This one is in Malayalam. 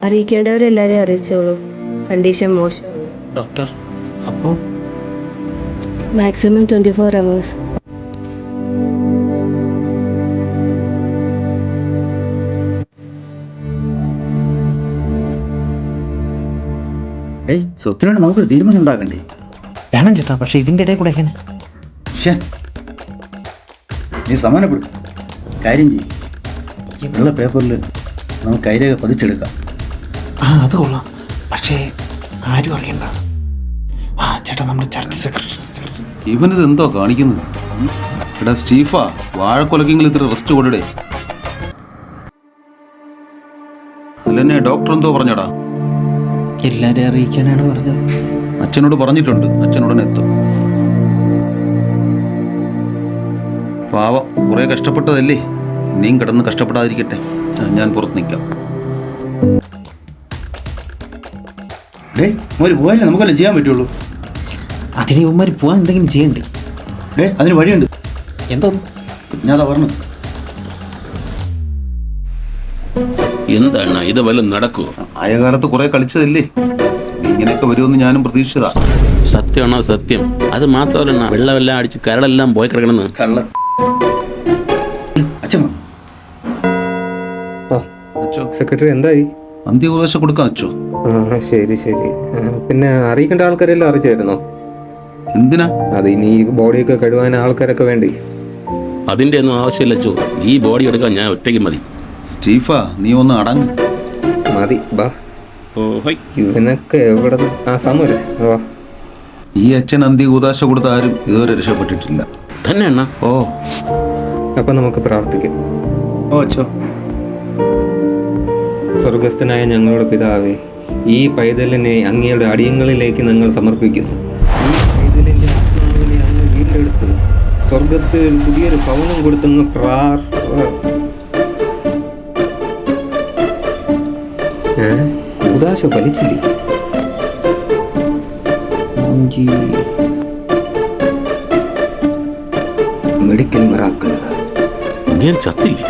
അറിയിക്കേണ്ടവരെല്ലാരെയും അറിയിച്ചോളൂ. കണ്ടീഷൻ മോശം. ഡോക്ടർ അപ്പോൾ മാക്സിമം 24 hours. സ്വത്തിനോട് നമുക്കൊരു തീരുമാനം ഉണ്ടാക്കണ്ടേ? വേണം ചേട്ടാ, പക്ഷെ ഇതിൻ്റെ ഇടയിൽ കൂടെ എങ്ങനെ? നീ സമാനപ്പെടും. കാര്യം ചെയ്യും, വെള്ള പേപ്പറിൽ നമുക്ക് കൈരേഖ പതിച്ചെടുക്കാം. അത് കൊള്ളാം, പക്ഷേ ആരും അറിയണ്ട. ചേട്ടാ, നമ്മുടെ ചർച്ച് സെക്രട്ടറി. ഇവനിത് എന്തോ കാണിക്കുന്നത്? എടാ സ്റ്റീഫാ, വാഴക്കൊലക്കെങ്കിലും ഇത്ര റെസ്റ്റ് കൊടുടേ. അല്ലെന്നെ ഡോക്ടർ എന്തോ പറഞ്ഞടാ? എല്ലാരെയും അറിയിക്കാനാണ് പറഞ്ഞത്. അച്ഛനോട് പറഞ്ഞിട്ടുണ്ട്, അച്ഛനുടനെ എത്തും. പാവം, കുറെ കഷ്ടപ്പെട്ടതല്ലേ, ഇനിയും കിടന്ന് കഷ്ടപ്പെടാതിരിക്കട്ടെ. ഞാൻ പുറത്ത് നിൽക്കാം. പോയാലേ നമുക്കല്ലേ ചെയ്യാൻ പറ്റുള്ളൂ. അതിന് ഇവന്മാർ പോകാൻ എന്തെങ്കിലും ചെയ്യണ്ടേ? അതിന് വഴിയുണ്ട്. എന്തോന്നു? ഞാൻ അതാ പറഞ്ഞു. എന്താണ് ഇത്? വല്ലതും നടക്കുമോ? ആയ കാലത്ത് കുറെ കളിച്ചതല്ലേ, ഇങ്ങനെയൊക്കെ വരുമെന്ന് ഞാനും പ്രതീക്ഷിച്ചതാ. സത്യമാണോ? സത്യം. അത് മാത്രമല്ല, വെള്ളമെല്ലാം അടിച്ച് കരളെല്ലാം പോയി കിടക്കണമെന്ന്. കള്ള അച്ഛൻ അച്ചോ, സെക്രട്ടറി എന്തായി? അന്ത്യോപദേശം കൊടുക്കാം അച്ചോ. ശരി ശരി. പിന്നെ അറിയിക്കേണ്ട ആൾക്കാരെല്ലാം അറിയിച്ചായിരുന്നോ? എന്തിനാ? അത് ഇനി ബോഡിയൊക്കെ കഴുകാൻ ആൾക്കാരൊക്കെ വേണ്ടി. അതിൻ്റെ ഒന്നും ആവശ്യമില്ല ചോ, ഈ ബോഡി എടുക്കാൻ ഞാൻ ഒറ്റയ്ക്ക് മതി. സ്റ്റീഫാ, നീ ഒന്ന് അടങ്ങ്. മതി, ബാ. ഓ ഹൈ, ഇവനൊക്കെ എവിടെ? സമരം വാ. ഈ അച്ഛൻ അന്ത്യോപദേശ കൊടുത്ത ആരും ഇതുവരെ രക്ഷപ്പെട്ടിട്ടില്ല. തന്നെ അണ്ണ. ഓ, അപ്പൊ നമുക്ക് പ്രാർത്ഥിക്കാം. അച്ഛോ. സ്വർഗസ്ഥനായ ഞങ്ങളുടെ പിതാവേ, ഈ പൈതലിനെ അങ്ങയുടെ അടിയങ്ങളിലേക്ക് ഞങ്ങൾ സമർപ്പിക്കുന്നു. ഈ പൈതലിന്റെ ആത്മാവിനെ അങ്ങ് വീണ്ടെടുത്ത് സ്വർഗത്തിൽ പുതിയൊരു ഭവനം കൊടുത്തങ്ങ് ഉദാശ ഫലിച്ചില്ലേ? Medical miracle. ഞാൻ ചത്തില്ലേ?